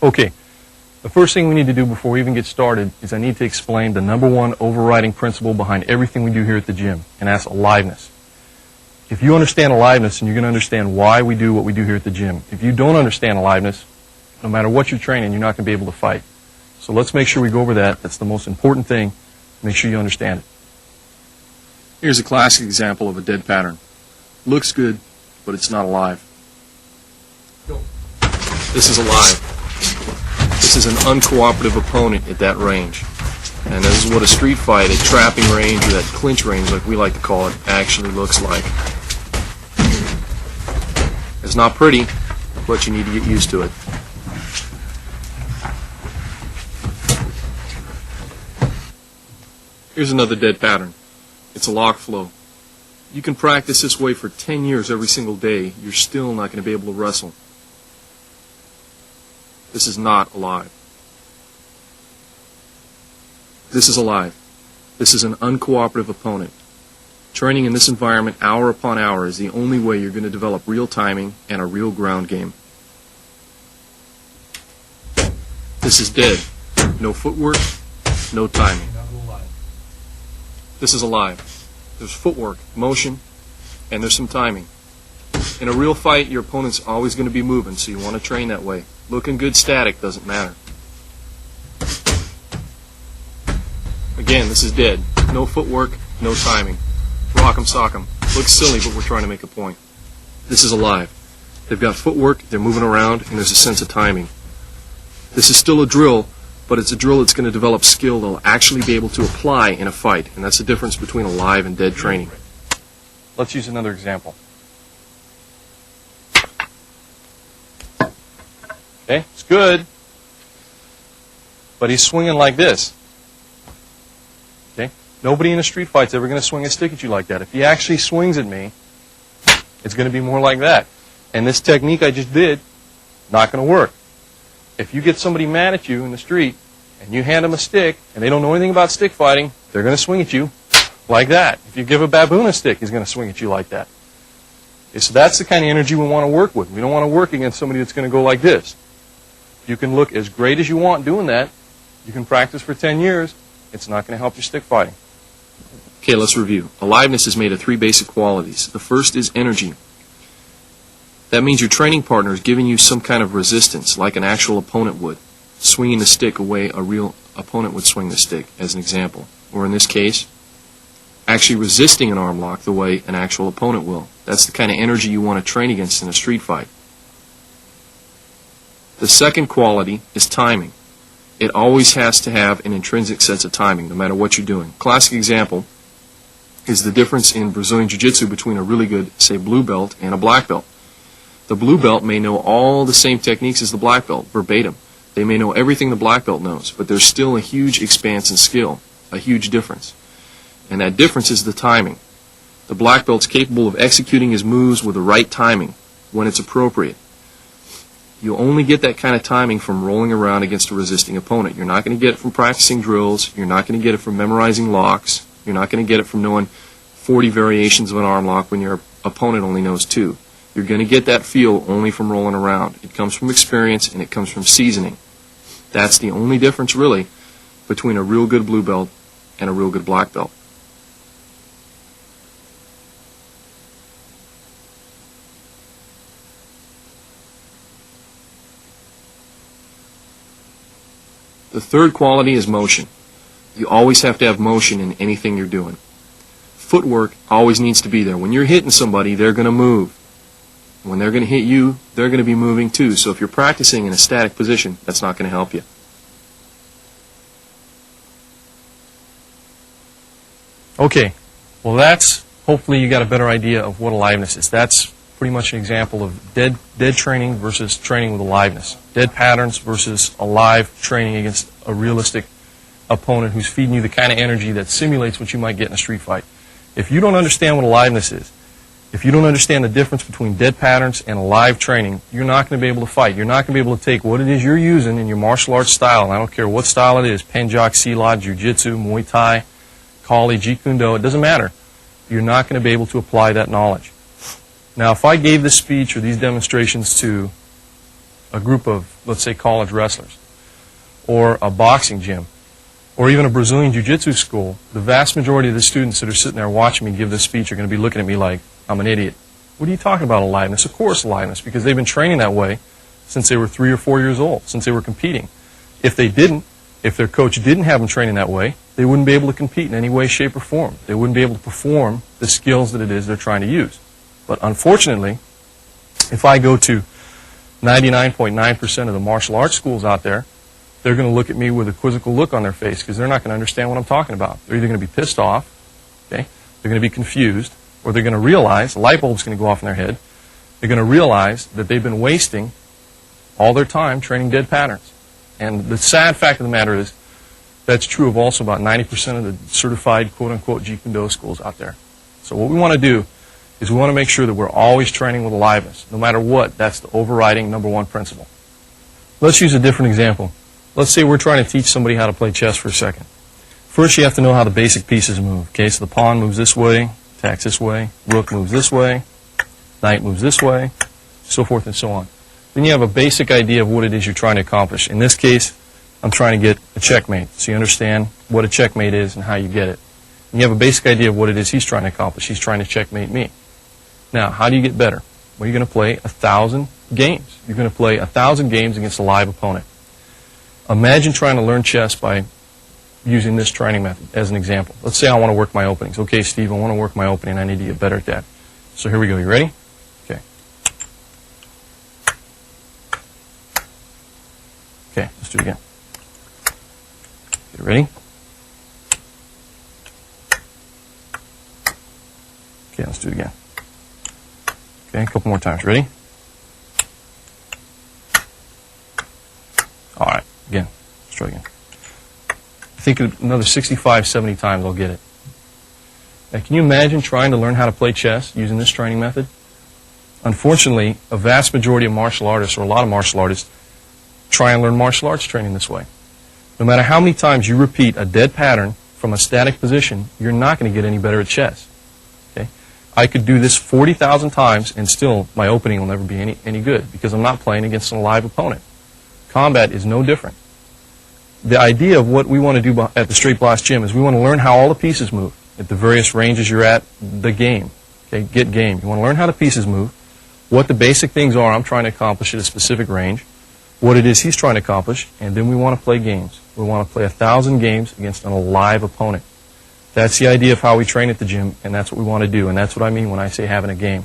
Okay, the first thing we need to do before we even get started is I need to explain the number one overriding principle behind everything we do here at the gym, and that's aliveness. If you understand aliveness, then you're going to understand why we do what we do here at the gym. If you don't understand aliveness, no matter what you're training, you're not going to be able to fight. So let's make sure we go over that. That's the most important thing. Make sure you understand it. Here's a classic example of a dead pattern. Looks good, but it's not alive. This is alive. This is an uncooperative opponent at that range. And this is what a street fight, a trapping range, or that clinch range, like we like to call it, actually looks like. It's not pretty, but you need to get used to it. Here's another dead pattern. It's a lock flow. You can practice this way for 10 years every single day. You're still not going to be able to wrestle. This is not alive. This is alive. This is an uncooperative opponent. Training in this environment hour upon hour is the only way you're going to develop real timing and a real ground game. This is dead. No footwork, no timing. This is alive. There's footwork, motion, and there's some timing. In a real fight, your opponent's always going to be moving, so you want to train that way. Looking good static doesn't matter. Again, this is dead. No footwork, no timing. Rock 'em, sock 'em. Looks silly, but we're trying to make a point. This is alive. They've got footwork, they're moving around, and there's a sense of timing. This is still a drill, but it's a drill that's going to develop skill they'll actually be able to apply in a fight, and that's the difference between alive and dead training. Let's use another example. Okay, it's good, but he's swinging like this. Okay, nobody in a street fight's ever going to swing a stick at you like that. If he actually swings at me, it's going to be more like that. And this technique I just did, not going to work. If you get somebody mad at you in the street and you hand them a stick and they don't know anything about stick fighting, they're going to swing at you like that. If you give a baboon a stick, he's going to swing at you like that. Okay, so that's the kind of energy we want to work with. We don't want to work against somebody that's going to go like this. You can look as great as you want doing that. You can practice for 10 years. It's not going to help your stick fighting. Okay, let's review. Aliveness is made of 3 basic qualities. The first is energy. That means your training partner is giving you some kind of resistance, like an actual opponent would, swinging the stick away a real opponent would swing the stick, as an example. Or in this case, actually resisting an arm lock the way an actual opponent will. That's the kind of energy you want to train against in a street fight. The second quality is timing. It always has to have an intrinsic sense of timing, no matter what you're doing. Classic example is the difference in Brazilian Jiu-Jitsu between a really good, say, blue belt and a black belt. The blue belt may know all the same techniques as the black belt, verbatim. They may know everything the black belt knows, but there's still a huge expanse in skill, a huge difference. And that difference is the timing. The black belt's capable of executing his moves with the right timing, when it's appropriate. You only get that kind of timing from rolling around against a resisting opponent. You're not going to get it from practicing drills. You're not going to get it from memorizing locks. You're not going to get it from knowing 40 variations of an arm lock when your opponent only knows 2. You're going to get that feel only from rolling around. It comes from experience and it comes from seasoning. That's the only difference, really, between a real good blue belt and a real good black belt. The third quality is motion. You always have to have motion in anything you're doing. Footwork always needs to be there. When you're hitting somebody, they're going to move. When they're going to hit you, they're going to be moving too. So if you're practicing in a static position, that's not going to help you. Okay, well hopefully you got a better idea of what aliveness is. That's pretty much an example of dead training versus training with aliveness. Dead patterns versus alive training against a realistic opponent who's feeding you the kind of energy that simulates what you might get in a street fight. If you don't understand what aliveness is, if you don't understand the difference between dead patterns and alive training, you're not going to be able to fight. You're not going to be able to take what it is you're using in your martial arts style, and I don't care what style it is, Penjok, Silat, Jiu-Jitsu, Muay Thai, Kali, Jeet Kune Do, it doesn't matter. You're not going to be able to apply that knowledge. Now, if I gave this speech or these demonstrations to a group of, let's say, college wrestlers, or a boxing gym, or even a Brazilian Jiu-Jitsu school, the vast majority of the students that are sitting there watching me give this speech are going to be looking at me like I'm an idiot. What are you talking about, aliveness? Of course aliveness, because they've been training that way since they were 3 or 4 years old, since they were competing. If they didn't, if their coach didn't have them training that way, they wouldn't be able to compete in any way, shape, or form. They wouldn't be able to perform the skills that it is they're trying to use. But unfortunately, if I go to 99.9% of the martial arts schools out there, they're going to look at me with a quizzical look on their face because they're not going to understand what I'm talking about. They're either going to be pissed off, okay, they're going to be confused, or they're going to realize, a light bulb's going to go off in their head, they're going to realize that they've been wasting all their time training dead patterns. And the sad fact of the matter is that's true of also about 90% of the certified quote-unquote Jeet Kune Do schools out there. So what we want to do is we want to make sure that we're always training with aliveness. No matter what, that's the overriding #1 principle. Let's use a different example. Let's say we're trying to teach somebody how to play chess for a second. First, you have to know how the basic pieces move. Okay, so the pawn moves this way, attacks this way, rook moves this way, knight moves this way, so forth and so on. Then you have a basic idea of what it is you're trying to accomplish. In this case, I'm trying to get a checkmate, so you understand what a checkmate is and how you get it. And you have a basic idea of what it is he's trying to accomplish. He's trying to checkmate me. Now, how do you get better? Well, you're going to play 1,000 games. You're going to play 1,000 games against a live opponent. Imagine trying to learn chess by using this training method as an example. Let's say I want to work my openings. Okay, Steve, I want to work my opening. I need to get better at that. So here we go. You ready? Okay. Okay, let's do it again. Okay, ready? Okay, let's do it again. Okay, a couple more times. Ready? All right, again. Let's try again. I think another 65, 70 times I'll get it. Now, can you imagine trying to learn how to play chess using this training method? Unfortunately, a vast majority of martial artists, or a lot of martial artists, try and learn martial arts training this way. No matter how many times you repeat a dead pattern from a static position, you're not going to get any better at chess. Okay? I could do this 40,000 times and still my opening will never be any good because I'm not playing against a live opponent. Combat is no different. The idea of what we want to do at the Straight Blast Gym is we want to learn how all the pieces move at the various ranges you're at, the game. Okay, get game. You want to learn how the pieces move, what the basic things are I'm trying to accomplish at a specific range, what it is he's trying to accomplish, and then we want to play games. We want to play 1,000 games against an alive opponent. That's the idea of how we train at the gym, and that's what we want to do, and that's what I mean when I say having a game.